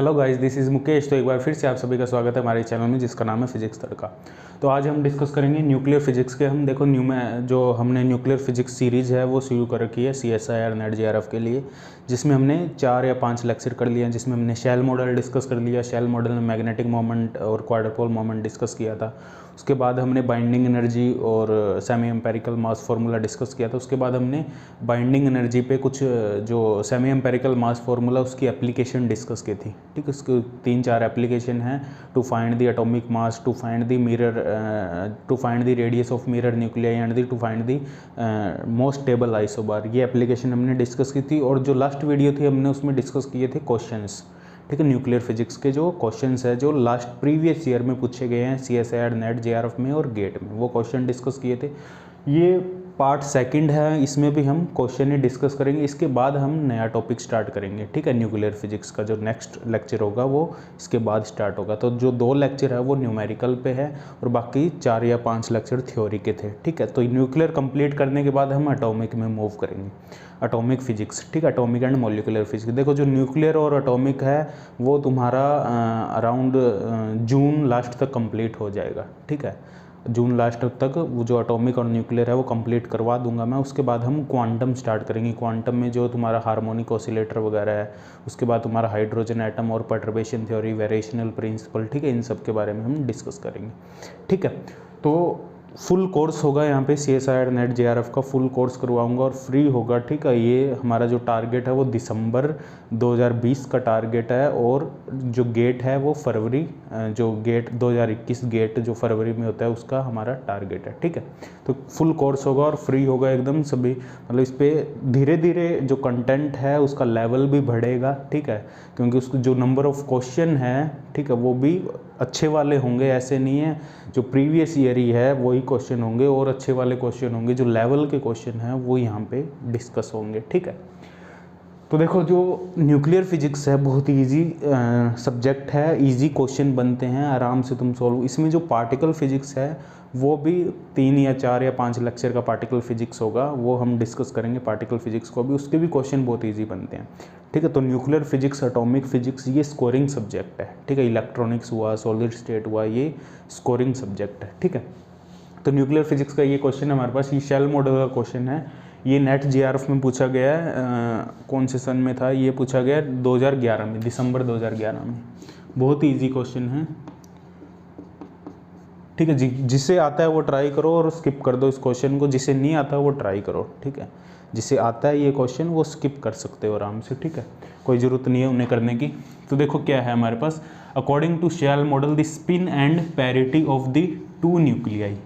Hello guys, this is Mukesh. तो एक बार फिर से आप सभी का स्वागत है हमारे चैनल में जिसका नाम है फिजिक्स तड़का। तो आज हम डिस्कस करेंगे न्यूक्लियर फिजिक्स के। हम देखो जो हमने न्यूक्लियर फिजिक्स सीरीज़ है वो शुरू कर रखी है CSIR नेट JRF के लिए, जिसमें हमने 4 या 5 लेक्चर कर लिए हैं। जिसमें हमने शेल मॉडल डिस्कस कर लिया, शेल मॉडल में मैग्नेटिक मोमेंट और क्वाड्रपोल मोमेंट डिस्कस किया था। उसके बाद हमने बाइंडिंग एनर्जी और semi empirical mass formula discuss किया था। उसके बाद हमने बाइंडिंग एनर्जी पे कुछ जो सेमी एम्पेरिकल मास फार्मूला उसकी एप्लीकेशन डिस्कस की थी। ठीक है, उसके 3-4 एप्लीकेशन हैं। To find the atomic mass, to find the mirror, to find the radius of mirror nuclei and to find the most stable isobar. ये एप्लीकेशन हमने discuss की थी। और जो लास्ट वीडियो थी हमने उसमें डिस्कस किए थे क्वेश्चंस। ठीक है, न्यूक्लियर फिजिक्स के जो क्वेश्चंस है जो लास्ट प्रीवियस ईयर में पूछे गए हैं CSIR नेट JRF में और गेट में, वो क्वेश्चन डिस्कस किए थे। ये पार्ट सेकंड है, इसमें भी हम क्वेश्चन ही डिस्कस करेंगे। इसके बाद हम नया टॉपिक स्टार्ट करेंगे। ठीक है, न्यूक्लियर फिजिक्स का जो नेक्स्ट लेक्चर होगा वो इसके बाद स्टार्ट होगा। तो जो 2 लेक्चर है वो न्यूमेरिकल पे है और बाकी 4 या 5 लेक्चर थ्योरी के थे। ठीक है, तो न्यूक्लियर कंप्लीट करने के बाद हम एटॉमिक में मूव करेंगे, एटॉमिक फिजिक्स। ठीक है, एटॉमिक एंड मॉलिक्यूलर फिजिक्स। देखो जो न्यूक्लियर और एटॉमिक है वो तुम्हारा अराउंड जून लास्ट तक कंप्लीट हो जाएगा। ठीक है, जून लास्ट तक वो जो एटॉमिक और न्यूक्लियर है वो कंप्लीट करवा दूंगा मैं। उसके बाद हम क्वांटम स्टार्ट करेंगे। क्वांटम में जो तुम्हारा हार्मोनिक ऑसिलेटर वगैरह है, उसके बाद तुम्हारा हाइड्रोजन एटम और पर्टर्बेशन थ्योरी, वेरिएशनल प्रिंसिपल, ठीक है, इन सब के बारे में हम डिस्कस करेंगे। ठीक है, तो फुल कोर्स होगा यहाँ पे CSIR नेट JRF का फुल कोर्स करवाऊंगा और फ्री होगा। ठीक है, ये हमारा जो टारगेट है वो दिसंबर 2020 का टारगेट है और जो गेट है वो फरवरी, जो गेट 2021 गेट जो फरवरी में होता है उसका हमारा टारगेट है। ठीक है, तो फुल कोर्स होगा और फ्री होगा एकदम सभी। मतलब इस पर धीरे धीरे जो कंटेंट है उसका लेवल भी बढ़ेगा। ठीक है, क्योंकि उसको जो नंबर ऑफ क्वेश्चन है, ठीक है, वो भी अच्छे वाले होंगे। ऐसे नहीं है जो प्रीवियस ईयर ही है वही क्वेश्चन होंगे, और अच्छे वाले क्वेश्चन होंगे। जो लेवल के क्वेश्चन हैं वो यहाँ पे डिस्कस होंगे। ठीक है, तो देखो जो न्यूक्लियर फिजिक्स है बहुत इजी सब्जेक्ट है, इजी क्वेश्चन बनते हैं, आराम से तुम सॉल्व। इसमें जो पार्टिकल फिजिक्स है वो भी 3 या 4 या 5 लेक्चर का पार्टिकल फिजिक्स होगा, वो हम डिस्कस करेंगे पार्टिकल फिजिक्स को भी। उसके भी क्वेश्चन बहुत इजी बनते हैं। ठीक है, तो न्यूक्लियर फिजिक्स, एटॉमिक फिजिक्स ये स्कोरिंग सब्जेक्ट है। ठीक है, इलेक्ट्रॉनिक्स हुआ, सॉलिड स्टेट हुआ, ये स्कोरिंग सब्जेक्ट है। ठीक है, तो न्यूक्लियर फिजिक्स का ये क्वेश्चन है हमारे पास। ये शेल मॉडल का क्वेश्चन है, ये नेट JRF में पूछा गया है। कौन से सन में था ये पूछा गया? 2011 में, दिसंबर 2011 में। बहुत ही ईजी क्वेश्चन है। ठीक है, जिसे आता है वो ट्राई करो और स्किप कर दो इस क्वेश्चन को। जिसे नहीं आता वो ट्राई करो। ठीक है, जिसे आता है ये क्वेश्चन वो स्किप कर सकते हो आराम से। ठीक है, कोई ज़रूरत नहीं है उन्हें करने की। तो देखो क्या है हमारे पास, according to shell model the spin and parity of the 2 nuclei.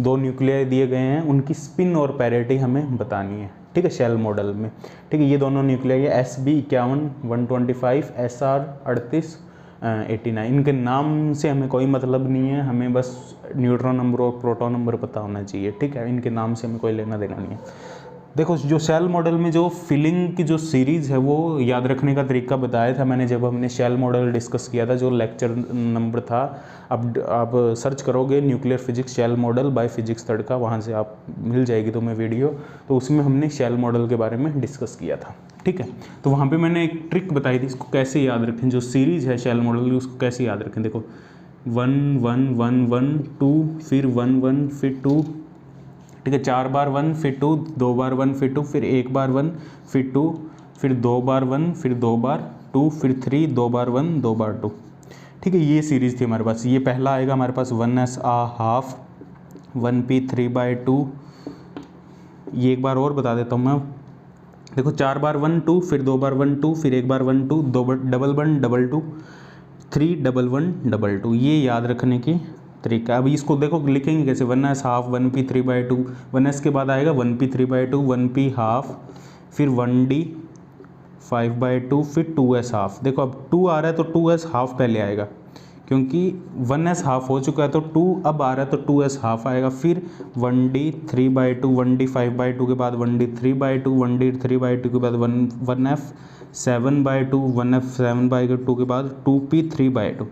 2 nuclei दिए गए हैं, उनकी स्पिन और पैरिटी हमें बतानी है। ठीक है, शेल मॉडल में। ठीक है, ये दोनों न्यूक्लियाई है SB 51 125, SR 38 89। इनके नाम से हमें कोई मतलब नहीं है, हमें बस न्यूट्रॉन नंबर और प्रोटॉन नंबर पता होना चाहिए। ठीक है, इनके नाम से हमें कोई लेना देना नहीं है। देखो जो शेल मॉडल में जो फिलिंग की जो सीरीज़ है वो याद रखने का तरीका बताया था मैंने जब हमने शेल मॉडल डिस्कस किया था, जो लेक्चर नंबर था। अब आप सर्च करोगे nuclear physics shell model by physics Tadka, वहाँ से आप मिल जाएगी तुम्हें वीडियो। तो उसमें हमने शेल मॉडल के बारे में डिस्कस किया था। ठीक है, तो वहाँ पे मैंने एक ट्रिक बताई थी, इसको कैसे याद रखें। जो सीरीज़ है शेल मॉडल की उसको कैसे याद रखें। देखो 1 1 1 1 2, फिर 1 1 फिर 2। ठीक है, 4 बार 1 फिर 2, 2 बार 1 फिर 2, फिर 1 बार 1 फिर 2, फिर 2 बार 1 फिर 2 बार 2, फिर 3, 2 बार 1 2 बार 2। ठीक है, ये सीरीज़ थी हमारे पास। ये पहला आएगा हमारे पास 1s a हाफ 1p 3/2। ये एक बार और बता देता हूँ मैं। देखो 4 बार 1 2, फिर 2 बार 1 2, फिर 1 बार 1 2, 2 डबल 1 डबल 2, 3 डबल 1 डबल 2। ये याद रखने की तरीका। अब इसको देखो लिखेंगे कैसे, 1s हाफ 1p 3/2। 1s के बाद आएगा 1p 3/2, 1p हाफ, फिर 1d 5/2, फिर 2s हाफ। देखो अब 2 आ रहा है तो 2s हाफ पहले आएगा, क्योंकि 1s हाफ हो चुका है तो 2 अब आ रहा है तो 2s हाफ आएगा। फिर 1d 3/2, 1d 5/2 के बाद 1d 3/2, 1d 3/2 के बाद 1f 7/2, 1f 7/2 के बाद 2p 3/2।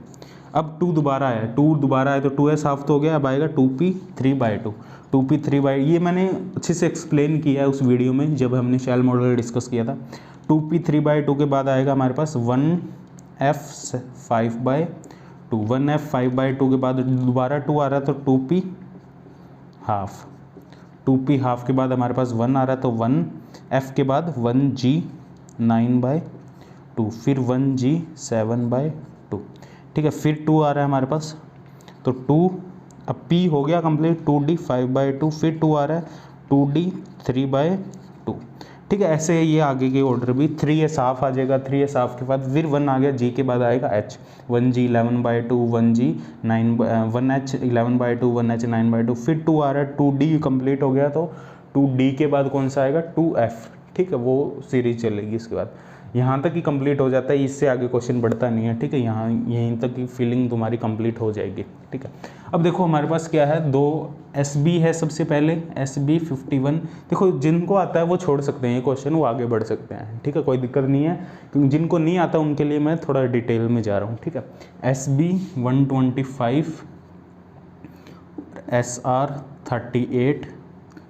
अब 2 दोबारा आया, 2 दोबारा आया तो 2s हाफ तो हो गया। अब आएगा 2p 3/2, 2p 3/2। ये मैंने अच्छे से एक्सप्लेन किया है उस वीडियो में जब हमने शेल मॉडल डिस्कस किया था। 2p 3/2 के बाद आएगा हमारे पास 1 1f/5/2, 1f/5/2 के बाद दोबारा 2 आ रहा है तो 2p हाफ, 2p हाफ के बाद हमारे पास 1 आ रहा है तो 1f के बाद 1g 9/2, फिर 1g 7/2, ठीक है। फिर 2 आ रहा है हमारे पास तो 2, अब p हो गया कंप्लीट, 2d 5/2, फिर 2 आ रहा है 2d 3/2, ठीक है। ऐसे ये आगे के ऑर्डर भी 3s हाफ आ जाएगा, 3s हाफ के बाद फिर 1 आ गया, g के बाद आएगा h, 1g 11/2, 1g 9, 1h 11/2, 1h 9/2, फिर 2 आ रहा है 2d कंप्लीट हो गया तो 2d के बाद कौन सा आएगा 2f, ठीक है। वो सीरीज चलेगी इसके बाद, यहाँ तक ही कंप्लीट हो जाता है, इससे आगे क्वेश्चन बढ़ता नहीं है, ठीक है। यहाँ यहीं तक की फीलिंग तुम्हारी कंप्लीट हो जाएगी, ठीक है। अब देखो हमारे पास क्या है, 2 SB है सबसे पहले, SB 51, देखो जिनको आता है वो छोड़ सकते हैं ये क्वेश्चन, वो आगे बढ़ सकते हैं, ठीक है, कोई दिक्कत नहीं है, क्योंकि जिनको नहीं आता उनके लिए मैं थोड़ा डिटेल में जा रहा हूँ, ठीक है। SB 125, SR 38,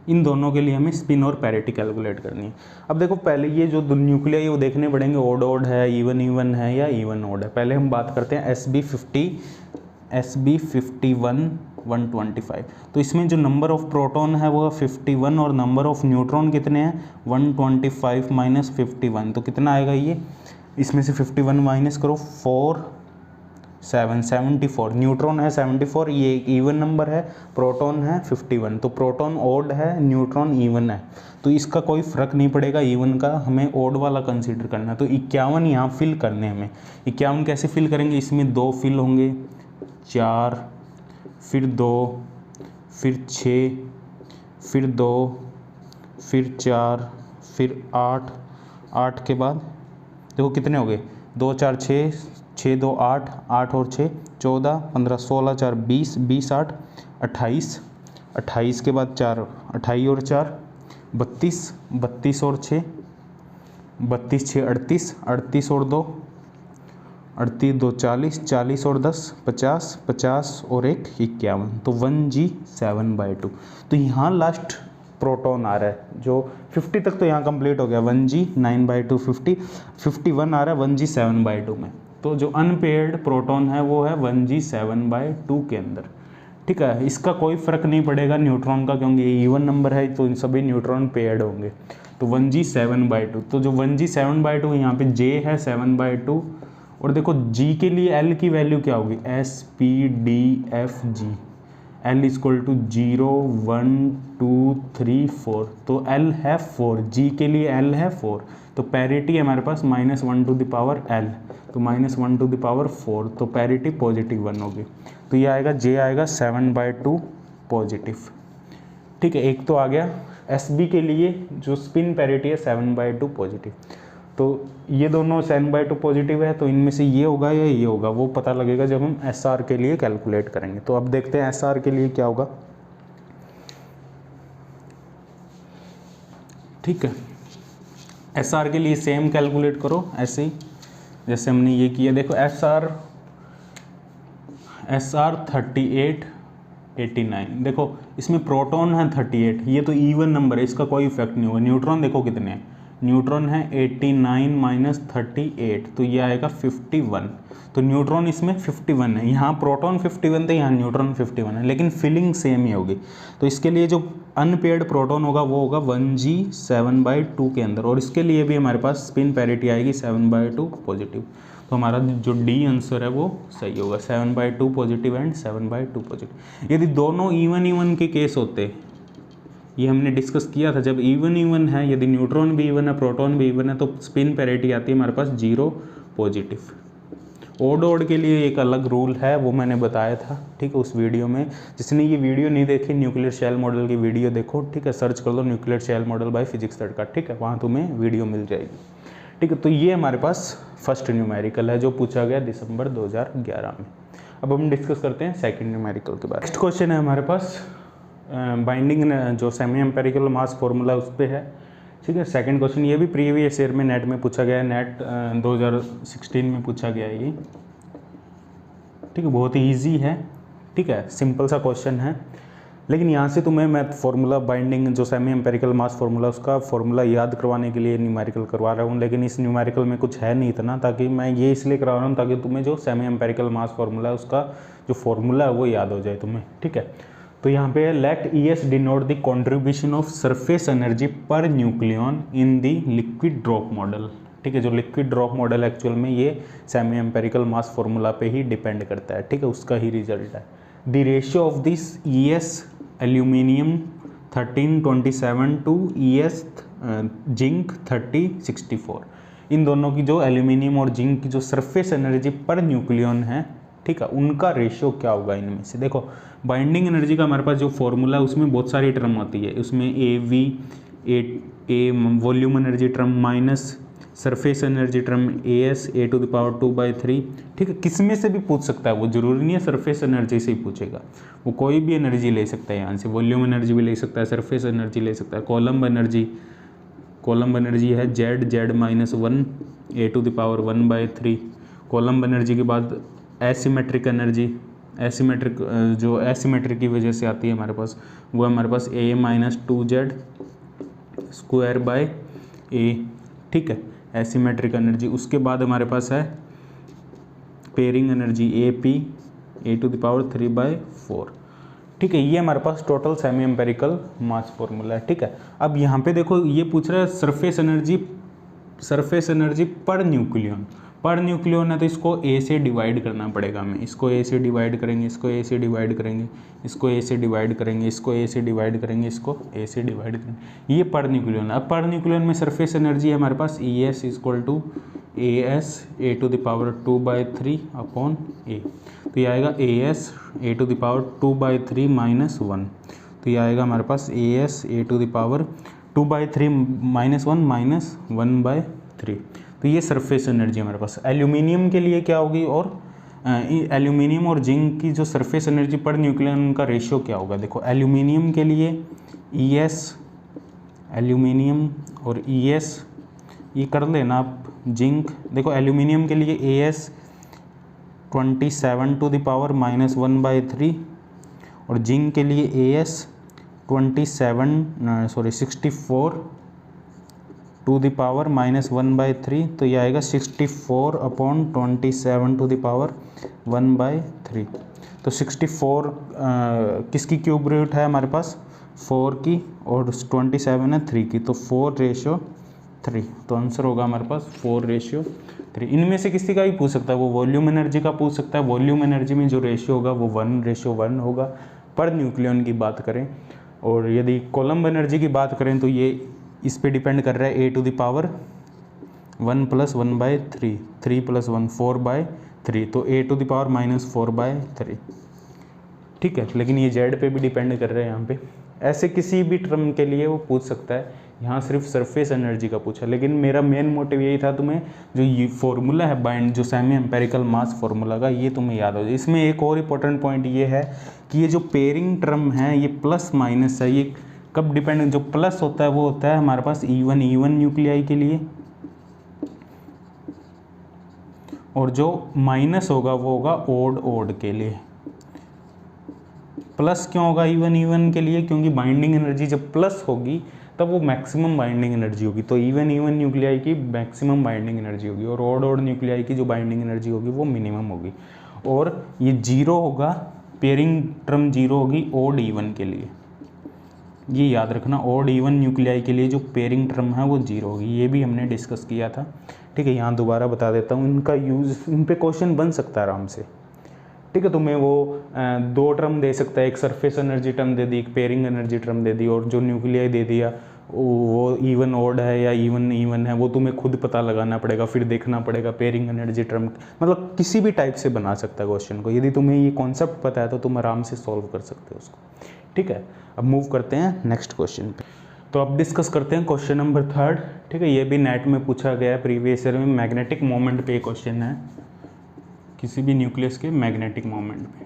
इन दोनों के लिए हमें स्पिन और पैरिटी कैलकुलेट करनी है। अब देखो पहले ये जो न्यूक्लिया ये वो देखने पड़ेंगे, ओड ओड है, इवन है या इवन ओड है। पहले हम बात करते हैं SB 51 125, तो इसमें जो नंबर ऑफ प्रोटॉन है वो 51 और नंबर ऑफ न्यूट्रॉन कितने हैं 125 माइनस 51, तो कितना आएगा ये, इसमें से 51 माइनस करो 4 7 74, न्यूट्रॉन है 74, ये एक इवन नंबर है, प्रोटॉन है 51, तो प्रोटॉन ओड है, न्यूट्रॉन इवन है, तो इसका कोई फ़र्क नहीं पड़ेगा, इवन का हमें ओड वाला कंसीडर करना है। तो 51 यहाँ फिल करने हमें, 51 कैसे फिल करेंगे, इसमें 2 फिल होंगे, 4 फिर 2 फिर 6 फिर 2 फिर 4 फिर 8, 8 के बाद देखो कितने हो गए, 2 4 6, 6 2 8, 8 और 6 14 15 16 4 20, 20 8 28, 28 के बाद 4 28 और 4 32, 32 और 6 32 6 38, 38 और 2 38 2 40, 40 और 10 50, 50 और 1 51, तो 1g 7/2। तो यहाँ लास्ट प्रोटॉन आ रहा है जो 50 तक तो यहाँ कंप्लीट हो गया, 1g 9/2 50, 51 आ रहा है 1g 7/2 में, तो जो अनपेयर्ड प्रोटॉन है वो है 1g 7/2 के अंदर, ठीक है। इसका कोई फ़र्क नहीं पड़ेगा न्यूट्रॉन का, क्योंकि ये इवन नंबर है तो इन सभी न्यूट्रॉन पेयर्ड होंगे, तो 1g 7/2, तो जो 1g 7/2 यहाँ पे j है 7/2, और देखो g के लिए l की वैल्यू क्या होगी, SPDFG, L इक्वल टू 0 1 2 3 4, तो L है 4, G के लिए L है 4, तो पैरिटी है हमारे पास -1 टू द पावर L, तो -1 टू द पावर 4, तो पैरिटी पॉजिटिव 1 होगी, तो ये आएगा J आएगा 7/2 पॉजिटिव, ठीक है। एक तो आ गया SB के लिए जो स्पिन पैरिटी है 7/2 पॉजिटिव, तो ये दोनों 7/2 पॉजिटिव है, तो इनमें से ये होगा या ये होगा वो पता लगेगा जब हम SR के लिए कैलकुलेट करेंगे। तो अब देखते हैं SR के लिए क्या होगा, ठीक है। SR के लिए सेम कैलकुलेट करो ऐसे ही जैसे हमने ये किया, देखो SR 38 89, देखो इसमें प्रोटॉन है 38, ये तो इवन नंबर है, इसका कोई इफेक्ट नहीं होगा। न्यूट्रॉन देखो कितने हैं, न्यूट्रॉन है 89 माइनस 38, तो ये आएगा 51, तो न्यूट्रॉन इसमें 51 है, यहाँ प्रोटॉन 51 थे, यहाँ न्यूट्रॉन 51 है, लेकिन फिलिंग सेम ही होगी। तो इसके लिए जो अनपेयर्ड प्रोटॉन होगा वो होगा 1g 7/2 के अंदर, और इसके लिए भी हमारे पास स्पिन पैरिटी आएगी 7/2 पॉजिटिव, तो हमारा जो डी आंसर है वो सही होगा, 7/2 पॉजिटिव एंड 7/2 पॉजिटिव। यदि दोनों इवन के केस होते, ये हमने डिस्कस किया था, जब इवन है, यदि न्यूट्रॉन भी इवन है प्रोटॉन भी इवन है, तो स्पिन पैरिटी आती है हमारे पास 0 पॉजिटिव। ओड के लिए एक अलग रूल है, वो मैंने बताया था, ठीक है, उस वीडियो में। जिसने ये वीडियो नहीं देखी, न्यूक्लियर शेल मॉडल की वीडियो देखो, ठीक है, सर्च कर लो nuclear shell model by physics Tadka, ठीक है, वहाँ तुम्हें वीडियो मिल जाएगी, ठीक है। तो ये हमारे पास फर्स्ट न्यूमेरिकल है जो पूछा गया दिसंबर 2011 में। अब हम डिस्कस करते हैं सेकंड न्यूमेरिकल के बाद। नेक्स्ट क्वेश्चन है हमारे पास बाइंडिंग जो सेमी एम्पेरिकल मास फॉर्मूला उस पर है, ठीक है। सेकंड क्वेश्चन ये भी प्रीवियस ईयर में नेट में पूछा गया है, नेट 2016 में पूछा गया है ये, ठीक है, बहुत ही ईजी है, ठीक है, सिंपल सा क्वेश्चन है। लेकिन यहाँ से तुम्हें मैं फार्मूला बाइंडिंग जो सेमी एम्पेरिकल मास फार्मूला उसका फार्मूला याद करवाने के लिए न्यूमेरिकल करवा रहा हूँ, लेकिन इस न्यूमेरिकल में कुछ है नहीं इतना, ताकि मैं ये इसलिए करवा रहा हूँ ताकि तुम्हें जो सेमी एम्पेरिकल मास फार्मूला है उसका जो फार्मूला है वो याद हो जाए तुम्हें, ठीक है। तो यहाँ पे let ES denote the contribution of surface energy per nucleon in the liquid drop model, ठीक है। जो लिक्विड ड्रॉप मॉडल एक्चुअल में ये सेमी एम्पेरिकल मास फार्मूला पे ही डिपेंड करता है, ठीक है, उसका ही रिजल्ट है। The ratio of this ES aluminium 1327 to ES zinc 3064, इन दोनों की जो एल्यूमिनियम और जिंक की जो सरफेस एनर्जी पर न्यूक्लियन है, ठीक है, उनका रेशियो क्या होगा इनमें से। देखो बाइंडिंग एनर्जी का हमारे पास जो फॉर्मूला है उसमें बहुत सारी टर्म आती है, उसमें a volume energy term minus surface energy term AS A⁴, ठीक है। किस में से भी पूछ सकता है, वो जरूरी नहीं है सरफेस एनर्जी से ही पूछेगा, वो कोई भी एनर्जी ले सकता है यहाँ से, वॉल्यूम एनर्जी भी ले सकता है, सरफेस एनर्जी ले सकता है। कॉलम एनर्जी है Z -1 A⁴ कॉलम एनर्जी के बाद एसिमेट्रिक एनर्जी, जो एसिमेट्रिक की वजह से आती है हमारे पास, वो हमारे पास A -2Z² A, ठीक है, एसिमेट्रिक एनर्जी। उसके बाद हमारे पास है पेयरिंग एनर्जी AP A⁴, ठीक है। ये हमारे पास total semi empirical mass formula है, ठीक है। अब यहाँ पे देखो ये पूछ रहा है सरफेस एनर्जी पर न्यूक्लियन है, तो इसको A से डिवाइड करना पड़ेगा हमें, इसको A से डिवाइड करेंगे, इसको A से डिवाइड करेंगे, इसको A से डिवाइड करेंगे, इसको A से डिवाइड करेंगे, इसको A से डिवाइड करेंगे, ये पर न्यूक्लियन। अब पर न्यूक्लियन में सरफेस एनर्जी है हमारे पास ES = AS A⁴ upon A, तो ये आएगा AS A⁴ -1, तो ये आएगा हमारे पास AS A⁴ -1 तो ये सरफेस एनर्जी हमारे पास। एल्यूमिनियम के लिए क्या होगी, और एल्यूमिनियम और जिंक की जो सरफेस एनर्जी पर न्यूक्लियन का रेशियो क्या होगा। देखो एल्यूमिनियम के लिए एल्यूमिनियम और ES ये कर लेना आप, जिंक देखो एल्यूमिनियम के लिए AS 27 टू द पावर -1/3 और जिंक के लिए AS 64 टू द पावर -1/3, तो ये आएगा 64/27 टू द पावर 1/3। तो 64 किसकी क्यूब रूट है हमारे पास, 4 की, और 27 है 3 की, तो 4:3, तो आंसर होगा हमारे पास 4:3। इनमें से किसी का भी पूछ सकता है, वो वॉल्यूम एनर्जी का पूछ सकता है। वॉल्यूम एनर्जी में जो रेशियो होगा वो 1:1 होगा पर न्यूक्लियन की बात करें, और यदि कोलम्ब एनर्जी की बात करें तो ये इस पे डिपेंड कर रहा है A⁴ 1 + 1/3, 3 + 1 4/3, तो A⁴ -4/3, ठीक है। लेकिन ये Z पे भी डिपेंड कर रहा है यहाँ पे। ऐसे किसी भी टर्म के लिए वो पूछ सकता है, यहाँ सिर्फ सरफेस एनर्जी का पूछा, लेकिन मेरा मेन मोटिव यही था तुम्हें जो ये फॉर्मूला है बाइंड जो सेमी एम्पेरिकल मास फार्मूला का, ये तुम्हें याद हो जाए। इसमें एक और इम्पोर्टेंट पॉइंट ये है कि ये जो पेयरिंग टर्म है ये प्लस माइनस है, ये कब डिपेंड, जो प्लस होता है वो होता है हमारे पास E1 न्यूक्लियाई के लिए, और जो माइनस होगा वो होगा ओड के लिए। प्लस क्यों होगा E1 के लिए, क्योंकि बाइंडिंग एनर्जी जब प्लस होगी तब वो मैक्सिमम बाइंडिंग एनर्जी होगी, तो E1 न्यूक्लियाई की मैक्सिमम बाइंडिंग एनर्जी होगी, और ओड न्यूक्लियाई की जो बाइंडिंग एनर्जी होगी वो मिनिमम होगी। और ये 0 होगा, पेयरिंग टर्म 0 होगी ओड E1 के लिए, ये याद रखना। ओड E1 न्यूक्लियाई के लिए जो पेयरिंग टर्म है वो 0 होगी, ये भी हमने डिस्कस किया था, ठीक है। यहाँ दोबारा बता देता हूँ, इनका यूज़, इन पे क्वेश्चन बन सकता है आराम से, ठीक है। तुम्हें वो 2 टर्म दे सकता है, एक सरफेस एनर्जी टर्म दे दी, एक पेयरिंग एनर्जी टर्म दे दी, और जो न्यूक्लियाई दे दिया वो E1 ओड है या E1 है, वो तुम्हें खुद पता लगाना पड़ेगा, फिर देखना पड़ेगा पेयरिंग एनर्जी टर्म, मतलब किसी भी टाइप से बना सकता है क्वेश्चन को। यदि तुम्हें ये कॉन्सेप्ट पता है तो तुम आराम से सॉल्व कर सकते हो उसको, ठीक है। अब मूव करते हैं नेक्स्ट क्वेश्चन पे। तो अब डिस्कस करते हैं क्वेश्चन नंबर 3, ठीक है। ये भी नेट में पूछा गया है, प्रीवियस ईयर में मैग्नेटिक मोमेंट पे क्वेश्चन है, किसी भी न्यूक्लियस के मैग्नेटिक मोमेंट पे,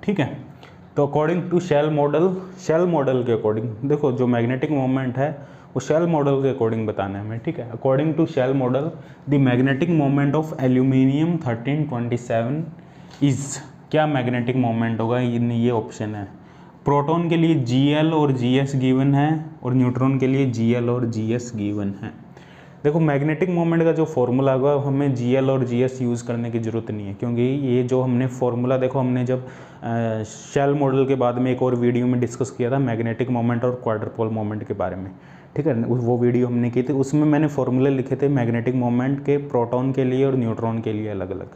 ठीक है। तो अकॉर्डिंग टू शेल मॉडल के अकॉर्डिंग, देखो जो मैग्नेटिक मोमेंट है वो शेल मॉडल के अकॉर्डिंग बताना है हमें, ठीक है। According to shell model the magnetic moment of aluminium 1327 is, क्या मैग्नेटिक मोमेंट होगा, ये ऑप्शन है। प्रोटॉन के लिए Gl और Gs गिवन है और न्यूट्रॉन के लिए Gl और Gs गिवन है। देखो मैग्नेटिक मोमेंट का जो फॉर्मूला होगा हमें Gl और Gs यूज़ करने की ज़रूरत नहीं है, क्योंकि ये जो हमने फॉर्मूला देखो हमने जब शेल मॉडल के बाद में एक और वीडियो में डिस्कस किया था मैग्नेटिक मोमेंट और क्वाड्रपोल मोमेंट के बारे में, ठीक है, वो वीडियो हमने की थी, उसमें मैंने फॉर्मूले लिखे थे मैग्नेटिक मोमेंट के प्रोटॉन के लिए और न्यूट्रॉन के लिए अलग अलग,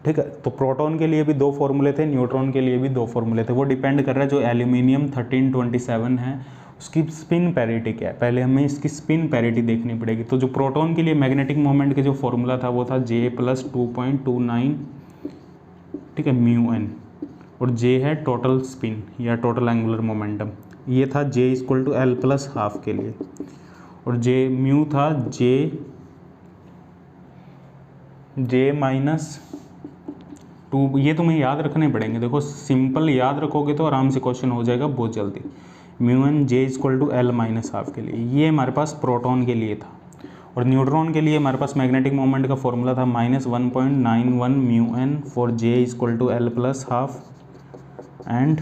ठीक है। तो प्रोटॉन के लिए भी 2 फॉर्मूले थे, न्यूट्रॉन के लिए भी 2 फॉर्मूले थे। वो डिपेंड कर रहा है जो एल्यूमिनियम 1327 है उसकी स्पिन पैरिटी क्या है, पहले हमें इसकी स्पिन पैरिटी देखनी पड़ेगी। तो जो प्रोटॉन के लिए मैग्नेटिक मोमेंट के जो फॉर्मूला था वो था J + 2.29, ठीक है, μn, और J है टोटल स्पिन या टोटल एंगुलर मोमेंटम, ये था J = L + ½ के लिए, और J म्यू था J -2। ये तुम्हें याद रखने पड़ेंगे, देखो सिंपल याद रखोगे तो आराम से क्वेश्चन हो जाएगा बहुत जल्दी। μn J = L - ½ के लिए, ये हमारे पास प्रोटॉन के लिए था। और न्यूट्रॉन के लिए हमारे पास मैग्नेटिक मोमेंट का फॉर्मूला था -1.91 μn for J = L + ½ and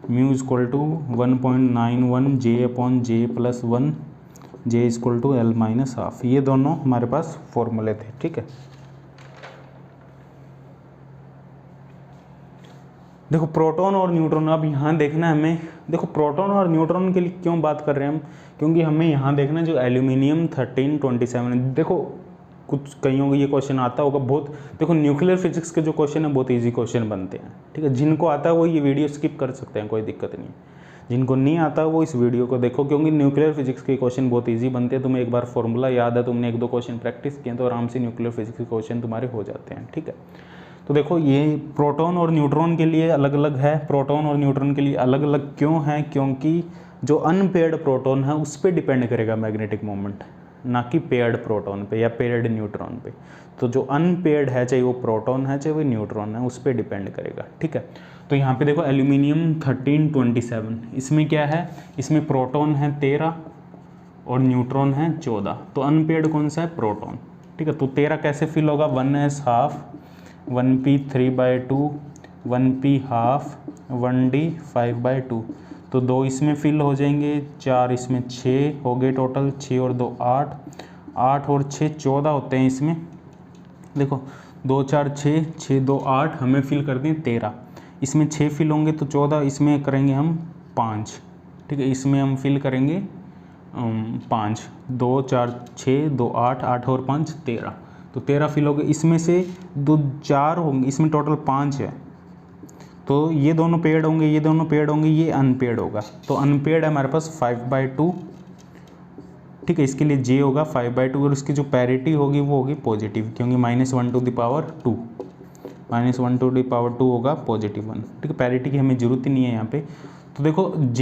μ = 1.91 J/J + 1 J = L - ½ ये दोनों हमारे पास फॉर्मूले थे, ठीक है। देखो प्रोटॉन और न्यूट्रॉन, अब यहाँ देखना है हमें, देखो प्रोटॉन और न्यूट्रॉन के लिए क्यों बात कर रहे हैं हम, क्योंकि हमें यहाँ देखना जो एल्यूमिनियम 1327 है। देखो कुछ कईयों को ये क्वेश्चन आता होगा बहुत, देखो न्यूक्लियर फिजिक्स के जो क्वेश्चन है बहुत इजी क्वेश्चन बनते हैं, ठीक है। जिनको आता है वो ये वीडियो स्किप कर सकते हैं, कोई दिक्कत नहीं। जिनको नहीं आता वो इस वीडियो को देखो, क्योंकि न्यूक्लियर फिजिक्स के क्वेश्चन बहुत ईजी बनते हैं। तुम्हें एक बार फॉर्मूला याद है, तुमने 1-2 क्वेश्चन प्रैक्टिस किए तो आराम से न्यूक्लियर फिजिक्स के क्वेश्चन तुम्हारे हो जाते हैं, ठीक है। तो देखो ये प्रोटॉन और न्यूट्रॉन के लिए अलग अलग है, प्रोटॉन और न्यूट्रॉन के लिए अलग अलग क्यों है, क्योंकि जो अनपेयर्ड प्रोटॉन है उस पर डिपेंड करेगा मैग्नेटिक मोमेंट, ना कि पेयर्ड प्रोटॉन पे या पेयर्ड न्यूट्रॉन पे। तो जो अनपेयर्ड है, चाहे वो प्रोटॉन है चाहे वो न्यूट्रॉन है, उस पर डिपेंड करेगा, ठीक है। तो यहाँ पे देखो एल्यूमिनियम 1327, इसमें क्या है, इसमें प्रोटॉन है 13 और न्यूट्रॉन है 14। तो अनपेयर्ड कौन सा है, प्रोटॉन, ठीक है। तो 13 कैसे फिल होगा, 1s½ 1p 3/2 1p½ 1d 5/2। तो 2 इसमें फिल हो जाएंगे, 4 इसमें, 6 हो गए टोटल, 6 और 2 8, 8 और 6 14 होते हैं इसमें। देखो 2 4 6, 6 2 8, हमें फिल कर दें 13, इसमें 6 फिल होंगे तो 14, इसमें करेंगे हम 5, ठीक है। इसमें हम फिल करेंगे 5, 2 4 6 2 8, 8 और 5 13, तो 13 फिल हो गए। इसमें से 2 4 होंगे, इसमें टोटल 5 है, तो ये दोनों पेयर्ड होंगे, ये दोनों पेयर्ड होंगे, ये अनपेयर्ड होगा। तो अनपेयर्ड है हमारे पास 5/2, ठीक है। इसके लिए J होगा 5/2 और उसकी जो पैरिटी होगी वो होगी पॉजिटिव, क्योंकि -1 to the power 2, -1 to the power 2 होगा +1, ठीक है। पैरिटी की हमें ज़रूरत ही नहीं है यहाँ पे। तो देखो J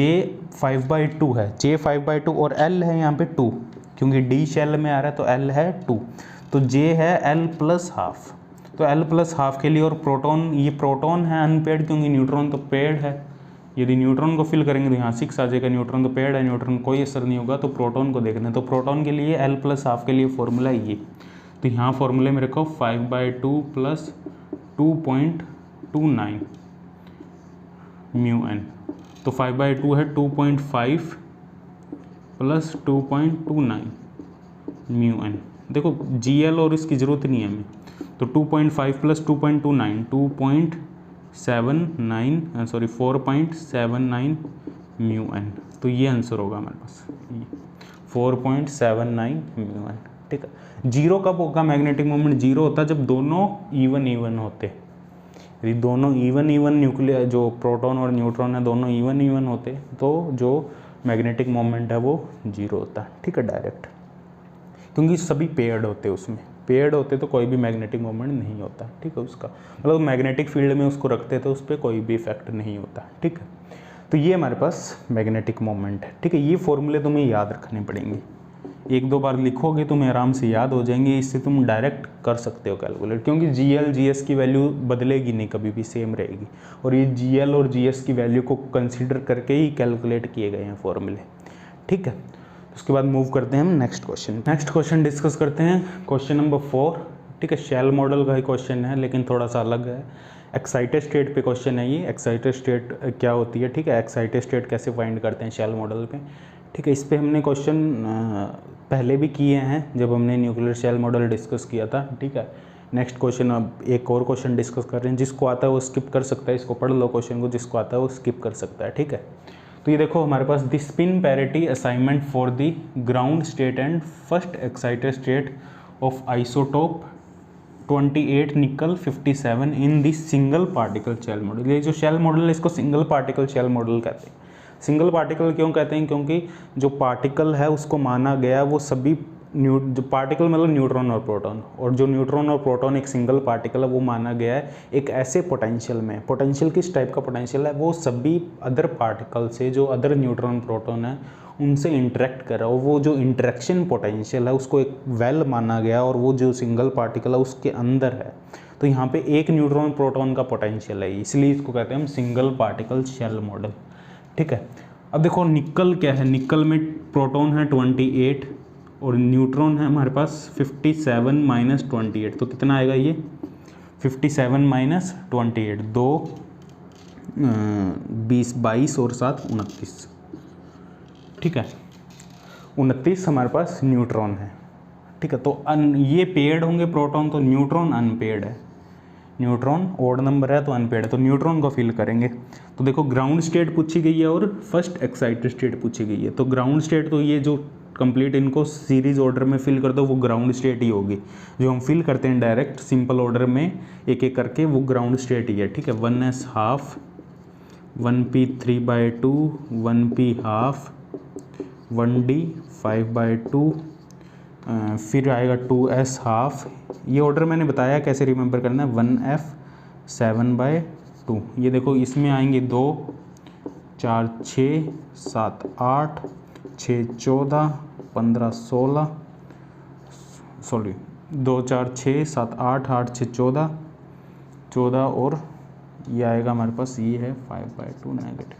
5/2 है, J 5/2 और L है यहाँ पे 2, क्योंकि D शेल में आ रहा है तो L है 2, तो J है L + ½ तो L + ½ के लिए। और प्रोटॉन, ये प्रोटॉन है अनपेयर्ड, क्योंकि न्यूट्रॉन तो पेयर्ड है। यदि न्यूट्रॉन को फिल करेंगे तो यहाँ 6 आ जाएगा, न्यूट्रॉन तो पेयर्ड है, न्यूट्रॉन कोई असर नहीं होगा। तो प्रोटॉन को देखना है, तो प्रोटॉन के लिए L + ½ के लिए फॉर्मूला ये, तो यहाँ फॉर्मूले में रखो 5/2 + 2.29 μn। तो 5/2 है 2.5 + 2.29 μn। देखो Gl और इसकी ज़रूरत नहीं है हमें, तो 2.5 + 2.29 4.79 μn। तो ये आंसर होगा हमारे पास 4.79 μn, ठीक है। जीरो कब होगा मैग्नेटिक मोमेंट, जीरो होता है जब दोनों इवन होते। यदि दोनों इवन न्यूक्लियर, जो प्रोटॉन और न्यूट्रॉन है दोनों इवन होते, तो जो मैग्नेटिक मोमेंट है वो जीरो होता है, ठीक है, डायरेक्ट, क्योंकि सभी पेयर्ड होते हैं। उसमें पेयर्ड होते तो कोई भी मैग्नेटिक मोमेंट नहीं होता, ठीक है। उसका मतलब मैग्नेटिक फील्ड में उसको रखते तो उस पर कोई भी इफेक्ट नहीं होता, ठीक है। तो ये हमारे पास मैग्नेटिक मोमेंट है, ठीक है। ये फॉर्मूले तुम्हें याद रखने पड़ेंगे, 1-2 बार लिखोगे तुम्हें आराम से याद हो जाएंगे, इससे तुम डायरेक्ट कर सकते हो कैलकुलेट, क्योंकि Gl Gs की वैल्यू बदलेगी नहीं, कभी भी सेम रहेगी। और ये Gl और Gs की वैल्यू को कंसिडर करके ही कैलकुलेट किए गए हैं फॉर्मूले, ठीक है। उसके बाद मूव करते हैं हम नेक्स्ट क्वेश्चन डिस्कस करते हैं। क्वेश्चन नंबर 4, ठीक है। शेल मॉडल का ही क्वेश्चन है लेकिन थोड़ा सा अलग है। एक्साइटेड स्टेट पे क्वेश्चन है ये, एक्साइटेड स्टेट क्या होती है, ठीक है। एक्साइटेड स्टेट कैसे फाइंड करते हैं शेल मॉडल पे, ठीक है। इस पर हमने क्वेश्चन पहले भी किए हैं जब हमने न्यूक्लियर शेल मॉडल डिस्कस किया था, ठीक है। नेक्स्ट क्वेश्चन, अब एक और क्वेश्चन डिस्कस कर रहे हैं। जिसको आता है वो स्किप कर सकता है, इसको पढ़ लो क्वेश्चन को, जिसको आता है वो स्किप कर सकता है, ठीक है। तो ये देखो हमारे पास the spin parity assignment for the ground state and first excited state of isotope 28 nickel 57 in the single particle shell model. ये जो शेल मॉडल है इसको सिंगल पार्टिकल शेल मॉडल कहते हैं। सिंगल पार्टिकल क्यों कहते हैं, क्योंकि जो पार्टिकल है उसको माना गया वो सभी जो पार्टिकल मतलब न्यूट्रॉन और प्रोटॉन, और जो न्यूट्रॉन और प्रोटॉन एक सिंगल पार्टिकल है वो माना गया है एक ऐसे पोटेंशियल में। पोटेंशियल किस टाइप का पोटेंशियल है, वो सभी अदर पार्टिकल से जो अदर न्यूट्रॉन प्रोटॉन है उनसे इंटरेक्ट कर रहा हो, वो जो इंटरेक्शन पोटेंशियल है उसको एक वेल माना गया, और वो जो सिंगल पार्टिकल है उसके अंदर है। तो यहाँ पे एक न्यूट्रॉन प्रोटॉन का पोटेंशियल है, इसलिए इसको कहते हैं हम सिंगल पार्टिकल शेल मॉडल, ठीक है। अब देखो निकल क्या है, निकल में प्रोटॉन है 28 और न्यूट्रॉन है हमारे पास 57 माइनस 28, तो कितना आएगा ये 57 माइनस 28, 2 20 22 और 7 29, ठीक है। 29 हमारे पास न्यूट्रॉन है, ठीक है। तो ये पेयर्ड होंगे प्रोटॉन, तो न्यूट्रॉन अनपेयर्ड है, न्यूट्रॉन ओड नंबर है तो अनपेयर्ड है, तो न्यूट्रॉन को फिल करेंगे। तो देखो ग्राउंड स्टेट पूछी गई है और फर्स्ट एक्साइटेड स्टेट पूछी गई है। तो ग्राउंड स्टेट तो ये जो कंप्लीट इनको सीरीज ऑर्डर में फिल कर दो वो ग्राउंड स्टेट ही होगी, जो हम फिल करते हैं डायरेक्ट सिंपल ऑर्डर में एक एक करके वो ग्राउंड स्टेट ही है, ठीक है। 1s half, 1p 3/2, 1p half, 1d 5/2, फिर आएगा 2s हाफ। ये ऑर्डर मैंने बताया कैसे रिमेंबर करना है, 1f 7/2। ये देखो इसमें आएंगे 2 4 6 7 8 6 14 15 16, सॉरी 2 4 6 7 8 8 6 14 और ये आएगा हमारे पास, ये है 5/2 नेगेटिव,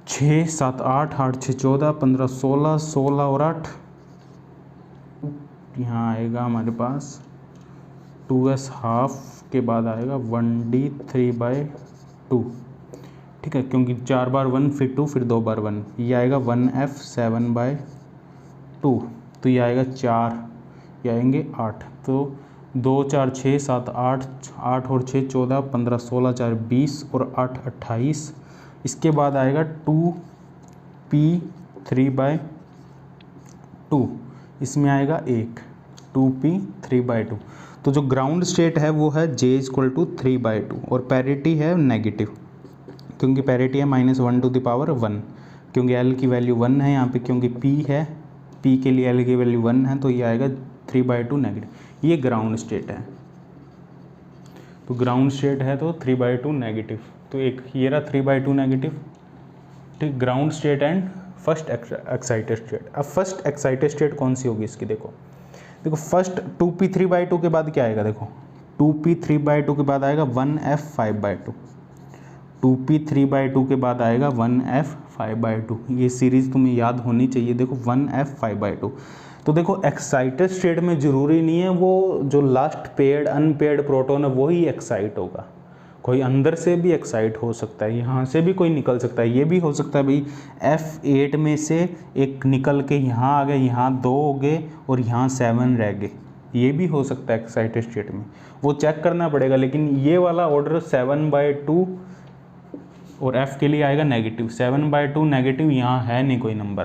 6 7 8 8 6 14 15 16 16 और 8, यहाँ आएगा हमारे पास 2s हाफ के बाद आएगा 1d 3/2, ठीक है। क्योंकि 4 बार 1 फिर 2 फिर 2 बार 1, ये आएगा 1f 7/2, तो ये आएगा 4, ये आएंगे 8, तो 2 4 6 7 8 8 और 6 14 15 16 4 20 और 8 28। इसके बाद आएगा 2p 3/2, इसमें आएगा 1 2p 3/2। तो जो ग्राउंड स्टेट है वो है j = 3/2 और पैरिटी है नेगेटिव, क्योंकि पैरिटी है -1⁻1, क्योंकि l की वैल्यू 1 है यहाँ पे, क्योंकि p है, p के लिए l की वैल्यू 1 है, तो ये आएगा 3/2 नेगेटिव। ये ग्राउंड स्टेट है, तो ग्राउंड स्टेट है तो 3/2 नेगेटिव, तो एक ये रहा 3/2 नेगेटिव, ठीक। Ground state and first excited state. अब फर्स्ट एक्साइटेड स्टेट कौन सी होगी इसकी, देखो फर्स्ट 2p 3/2 के बाद क्या आएगा, देखो 2p 3/2 के बाद आएगा 1f 5/2, 2p 3/2 के बाद आएगा 1f 5/2। ये सीरीज तुम्हें याद होनी चाहिए। देखो 1f 5/2, तो देखो एक्साइटेड स्टेट में ज़रूरी नहीं है वो जो लास्ट पेयर्ड अनपेयर्ड प्रोटॉन है वही एक्साइट होगा, कोई अंदर से भी एक्साइट हो सकता है, यहाँ से भी कोई निकल सकता है। ये भी हो सकता है भाई F8 में से एक निकल के यहाँ आ गए, यहाँ 2 हो गए और यहाँ 7 रह गए, ये भी हो सकता है एक्साइटेड स्टेट में, वो चेक करना पड़ेगा। लेकिन ये वाला ऑर्डर 7/2 और F के लिए आएगा नेगेटिव, 7/2 नेगेटिव, यहाँ है नहीं कोई नंबर,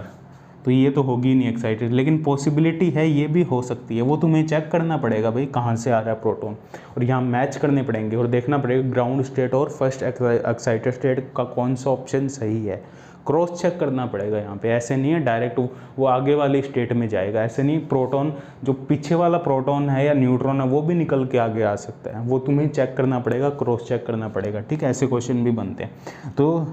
तो ये तो होगी नहीं एक्साइटेड। लेकिन पॉसिबिलिटी है ये भी हो सकती है, वो तुम्हें चेक करना पड़ेगा भाई कहाँ से आ रहा है प्रोटॉन, और यहाँ मैच करने पड़ेंगे और देखना पड़ेगा ग्राउंड स्टेट और फर्स्ट एक्साइटेड स्टेट का कौन सा ऑप्शन सही है, क्रॉस चेक करना पड़ेगा यहाँ पे। ऐसे नहीं है डायरेक्ट वो आगे वाली स्टेट में जाएगा, ऐसे नहीं। प्रोटॉन जो पीछे वाला प्रोटॉन है या न्यूट्रॉन है वो भी निकल के आगे आ सकता है, वो तुम्हें चेक करना पड़ेगा, क्रॉस चेक करना पड़ेगा, ठीक है। ऐसे क्वेश्चन भी बनते हैं। तो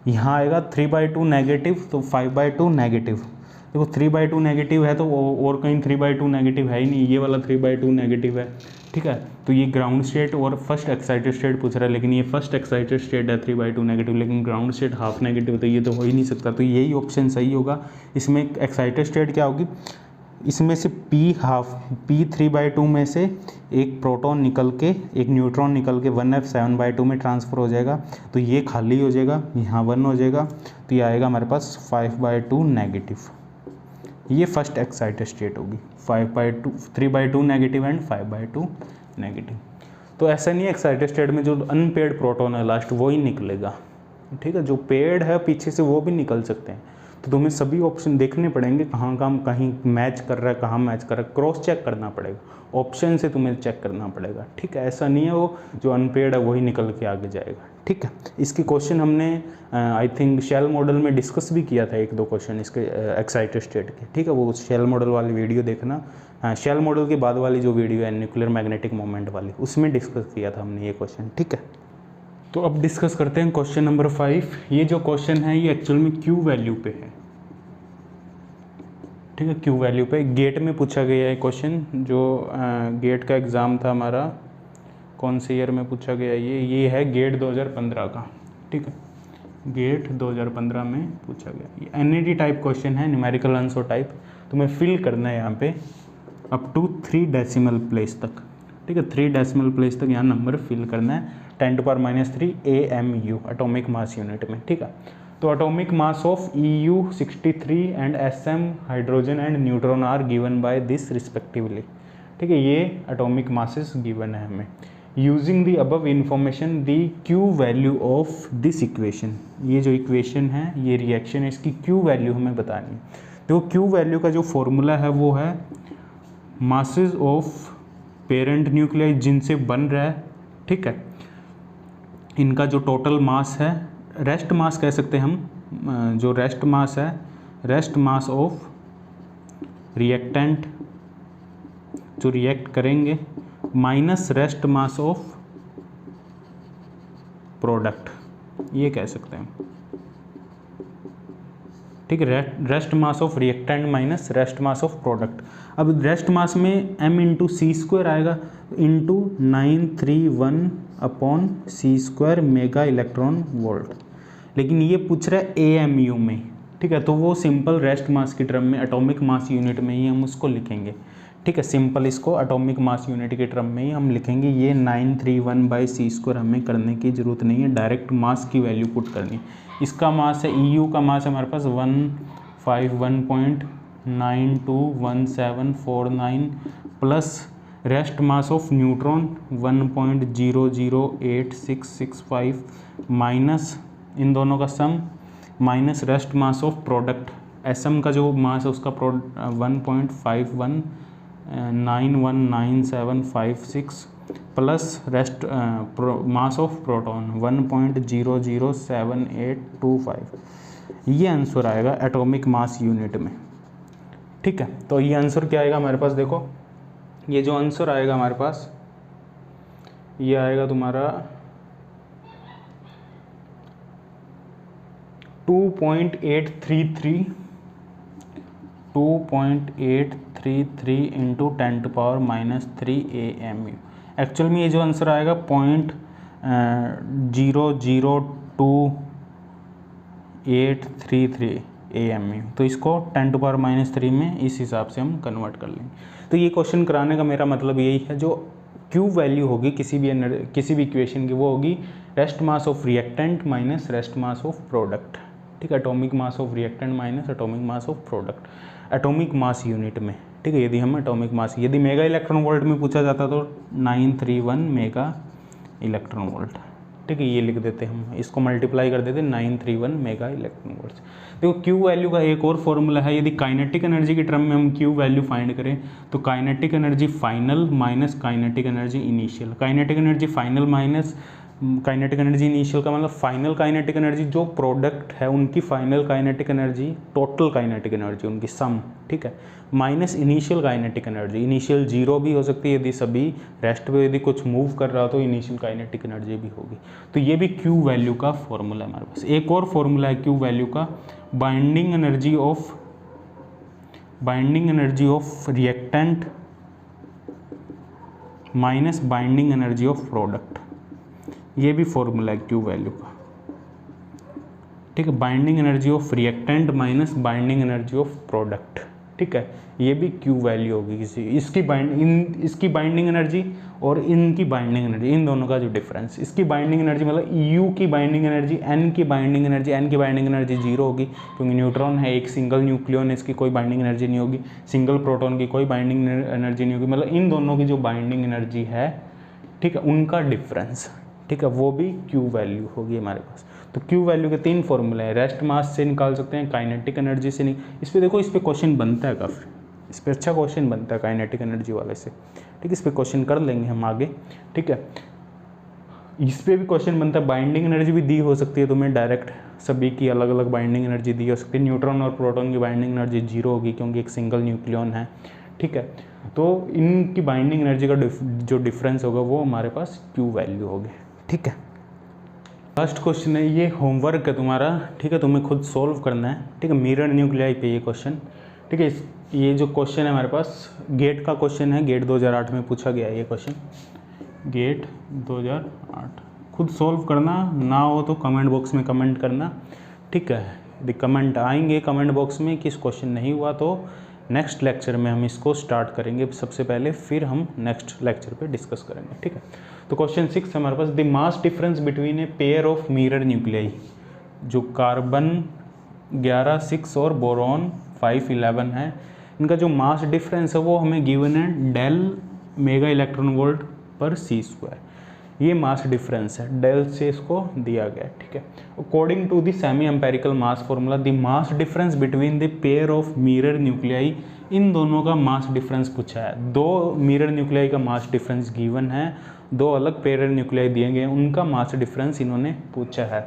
यहाँ आएगा 3/2 नेगेटिव, तो 5/2 नेगेटिव। देखो 3/2 नेगेटिव है तो और कहीं 3/2 नेगेटिव है ही नहीं, ये वाला 3/2 नेगेटिव है, ठीक है। तो ये ग्राउंड स्टेट और फर्स्ट एक्साइटेड स्टेट पूछ रहा है, लेकिन ये फर्स्ट एक्साइटेड स्टेट है 3/2 नेगेटिव, लेकिन ग्राउंड स्टेट हाफ नेगेटिव, तो ये तो हो ही नहीं सकता, तो यही ऑप्शन सही होगा। इसमें एक्साइटेड स्टेट क्या होगी, इसमें से P3/2 में से एक प्रोटॉन निकल के, एक न्यूट्रॉन निकल के 1f7/2 में ट्रांसफ़र हो जाएगा, तो ये खाली हो जाएगा, यहाँ 1 हो जाएगा, तो ये आएगा हमारे पास 5/2 नेगेटिव। ये फर्स्ट एक्साइटेड स्टेट होगी, 3/2 नेगेटिव एंड 5/2 नेगेटिव। तो ऐसा नहीं है एक्साइटेड स्टेट में जो अनपेयर्ड प्रोटॉन है लास्ट वो ही निकलेगा, ठीक है, जो पेयर्ड है पीछे से वो भी निकल सकते हैं। तो तुम्हें सभी ऑप्शन देखने पड़ेंगे, कहीं मैच कर रहा है, कहाँ मैच कर रहा है, क्रॉस चेक करना पड़ेगा, ऑप्शन से तुम्हें चेक करना पड़ेगा, ठीक है। ऐसा नहीं है वो जो अनपेयर्ड है वही निकल के आगे जाएगा, ठीक है। इसकी क्वेश्चन हमने आई थिंक शेल मॉडल में डिस्कस भी किया था, 1-2 क्वेश्चन इसके एक्साइटेड स्टेट के, ठीक है। वो शेल मॉडल वाली वीडियो देखना, शेल मॉडल के बाद वाली जो वीडियो है न्यूक्लियर मैग्नेटिक मोमेंट वाली, उसमें डिस्कस किया था हमने ये क्वेश्चन, ठीक है। तो अब डिस्कस करते हैं क्वेश्चन नंबर 5। ये जो क्वेश्चन है ये एक्चुअल में क्यू वैल्यू पे है, ठीक है, क्यू वैल्यू पे गेट में पूछा गया है क्वेश्चन। जो गेट का एग्ज़ाम था हमारा, कौन से ईयर में पूछा गया, ये है गेट 2015 का, ठीक है, गेट 2015 में पूछा गया। ये एनईटी टाइप क्वेश्चन है, न्यूमेरिकल आंसर टाइप। तुम्हें फिल करना है यहाँ पे अप टू 3 डेसिमल प्लेस तक, ठीक है, 3 डेसिमल प्लेस तक यहाँ नंबर फिल करना है, 10⁻³ AMU एटॉमिक मास यूनिट में, ठीक है। तो atomic mass of EU 63 and SM hydrogen and neutron are given by this respectively, ठीक है, ये एटॉमिक मासेस गिवन है हमें। Using the above information the Q value of this equation, ये जो इक्वेशन है, ये रिएक्शन है, इसकी क्यू वैल्यू हमें बतानी है। तो क्यू वैल्यू का जो फॉर्मूला है वो है मासेस ऑफ पेरेंट न्यूक्लियाई जिनसे बन रहा है, ठीक है, इनका जो टोटल मास है, रेस्ट मास कह सकते हैं हम, जो रेस्ट मास है, रेस्ट मास ऑफ रिएक्टेंट जो रिएक्ट करेंगे, minus rest mass of product, ये कह सकते हैं, ठीक है। Rest mass of reactant minus rest mass of product. अब रेस्ट मास में m/c² आएगा, into 931/c² mega electron volt, लेकिन ये पूछ रहा है AMU में, ठीक है, तो वो सिंपल रेस्ट मास की टर्म में, एटॉमिक मास यूनिट में ही हम उसको लिखेंगे, ठीक है, सिंपल इसको एटॉमिक मास यूनिट के टर्म में ही हम लिखेंगे। ये 931/c² हमें करने की ज़रूरत नहीं है, डायरेक्ट मास की वैल्यू पुट करनी है। इसका मास है, EU का मास है हमारे पास 151.921749 plus rest mass of neutron 1.008665 minus इन दोनों का sum, minus rest mass of product, SM का जो मास है उसका 1.51919756 plus rest mass of proton 1.007825। ये आंसर आएगा एटॉमिक मास यूनिट में, ठीक है। तो ये आंसर क्या आएगा हमारे पास, देखो ये जो आंसर आएगा हमारे पास, ये आएगा तुम्हारा 2.833 इंटू 10⁻³ AMU। एक्चुअल में ये जो आंसर आएगा 0.02833 AMU, तो इसको 10⁻³ में इस हिसाब से हम कन्वर्ट कर लेंगे। तो ये क्वेश्चन कराने का मेरा मतलब यही है, जो क्यू वैल्यू होगी किसी भी इक्वेशन की, वो होगी rest mass of reactant minus rest mass of product, ठीक है, atomic mass of reactant minus atomic mass of product, atomic mass unit में, ठीक है। यदि हम एटॉमिक मास, यदि मेगा इलेक्ट्रॉन वोल्ट में पूछा जाता तो 931 मेगा इलेक्ट्रॉन वोल्ट, ठीक है, ये लिख देते हम, इसको मल्टीप्लाई कर देते 931 मेगा इलेक्ट्रॉन वोल्ट। देखो क्यू वैल्यू का एक और फॉर्मूला है, यदि काइनेटिक एनर्जी की टर्म में हम क्यू वैल्यू फाइंड करें तो kinetic energy final minus kinetic energy initial, kinetic energy final minus kinetic energy initial का मतलब फाइनल काइनेटिक एनर्जी जो प्रोडक्ट है उनकी final kinetic energy, total kinetic energy उनकी सम, ठीक है, minus initial kinetic energy, initial 0 भी हो सकती है, यदि सभी रेस्ट पे यदि कुछ मूव कर रहा हो तो इनिशियल काइनेटिक एनर्जी भी होगी। तो ये भी क्यू वैल्यू का फॉर्मूला है हमारे पास। एक और फॉर्मूला है क्यू वैल्यू का, binding energy of reactant minus binding energy of product, ये भी फॉर्मूला है क्यू वैल्यू का, ठीक है, binding energy of reactant minus binding energy of product, ठीक है। ये भी Q वैल्यू होगी किसी इसकी इसकी बाइंडिंग एनर्जी और इनकी बाइंडिंग एनर्जी, इन दोनों का जो डिफरेंस, इसकी बाइंडिंग एनर्जी मतलब U की बाइंडिंग एनर्जी, N की बाइंडिंग एनर्जी 0 होगी क्योंकि न्यूट्रॉन है, एक सिंगल न्यूक्लियन है, इसकी कोई बाइंडिंग एनर्जी नहीं होगी, सिंगल प्रोटॉन की कोई बाइंडिंग एनर्जी नहीं होगी, मतलब इन दोनों की जो बाइंडिंग एनर्जी है, ठीक है, उनका डिफरेंस, ठीक है, वो भी Q वैल्यू होगी हमारे पास। तो Q वैल्यू के 3 फॉर्मूले हैं, रेस्ट मास से निकाल सकते हैं, काइनेटिक एनर्जी से इस पर देखो, इस पर क्वेश्चन बनता है काफ़ी, इस पर अच्छा क्वेश्चन बनता है काइनेटिक एनर्जी वाले से, ठीक है, इस पर क्वेश्चन कर लेंगे हम आगे, ठीक है। इस पर भी क्वेश्चन बनता है, बाइंडिंग एनर्जी भी दी हो सकती है तुम्हें डायरेक्ट, सभी की अलग अलग बाइंडिंग एनर्जी दी हो सकती है, न्यूट्रॉन और प्रोटॉन की बाइंडिंग एनर्जी 0 होगी क्योंकि एक सिंगल न्यूक्लियन है, ठीक है। तो इनकी बाइंडिंग एनर्जी का जो डिफरेंस होगा वो हमारे पास Q वैल्यू होगी, ठीक है। लास्ट क्वेश्चन है, ये होमवर्क है तुम्हारा, ठीक है, तुम्हें खुद सॉल्व करना है, ठीक है, मिरर न्यूक्लियाई पे ये क्वेश्चन, ठीक है। ये जो क्वेश्चन है हमारे पास गेट का क्वेश्चन है, गेट 2008 में पूछा गया है ये क्वेश्चन, गेट 2008, खुद सॉल्व करना, ना हो तो कमेंट बॉक्स में कमेंट करना, ठीक है। यदि कमेंट आएंगे कमेंट बॉक्स में कि इस क्वेश्चन नहीं हुआ तो नेक्स्ट लेक्चर में हम इसको स्टार्ट करेंगे सबसे पहले, फिर हम नेक्स्ट लेक्चर पे डिस्कस करेंगे, ठीक है। तो क्वेश्चन 6 है हमारे पास, the mass difference between a pair of mirror nuclei, जो कार्बन 11 6 और बोरॉन 5 11 है, इनका जो मास डिफरेंस है वो हमें गिवन है डेल मेगा इलेक्ट्रॉन वोल्ट पर c², ये मास डिफरेंस है, डेल से इसको दिया गया है, ठीक है। According to the semi empirical mass formula, the mass difference between the pair of mirror nuclei, इन दोनों का मास डिफरेंस पूछा है, दो मिरर न्यूक्लियाई का मास डिफरेंस गिवन है, दो अलग पेयर न्यूक्लियाई दिए गए, उनका मास डिफरेंस इन्होंने पूछा है,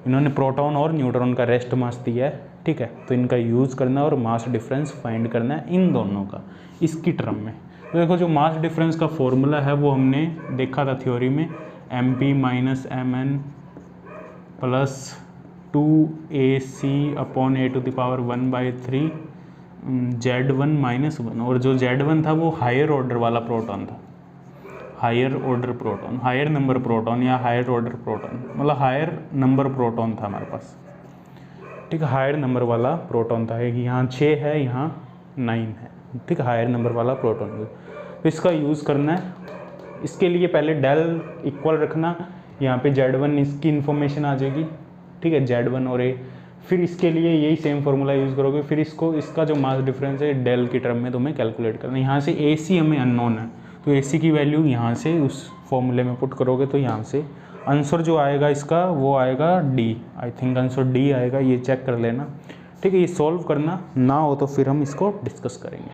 इन्होंने प्रोटॉन और न्यूट्रॉन का रेस्ट मास दिया है, ठीक है। तो इनका यूज़ करना और मास डिफरेंस फाइंड करना है इन दोनों का, इसकी टर्म में। तो देखो जो मास डिफरेंस का फॉर्मूला है वो हमने देखा था थ्योरी में, mp - mn plus 2ac upon a⁻1/3 Z1 - 1, और जो Z1 था वो हायर ऑर्डर वाला प्रोटॉन था, higher order proton, higher number proton या हायर ऑर्डर प्रोटॉन, मतलब हायर नंबर प्रोटॉन था हमारे पास, ठीक है, हायर नंबर वाला प्रोटॉन था, यहाँ 6 है, यहाँ 9 है, ठीक है, हायर नंबर वाला प्रोटॉन। तो इसका यूज़ करना है, इसके लिए पहले डेल इक्वल रखना, यहाँ पे Z1 इसकी इन्फॉर्मेशन आ जाएगी, ठीक है, Z1 और A, फिर इसके लिए यही सेम फार्मूला यूज़ करोगे, फिर इसको, इसका जो मास डिफरेंस है डेल की टर्म में तुम्हें कैलकुलेट करना है। यहाँ से AC हमें अननोन है, तो AC की वैल्यू यहाँ से उस फॉर्मूले में पुट करोगे तो यहाँ से आंसर जो आएगा इसका वो आएगा D, I think answer D आएगा, ये चेक कर लेना, ठीक है। ये सॉल्व करना, ना हो तो फिर हम इसको डिस्कस करेंगे।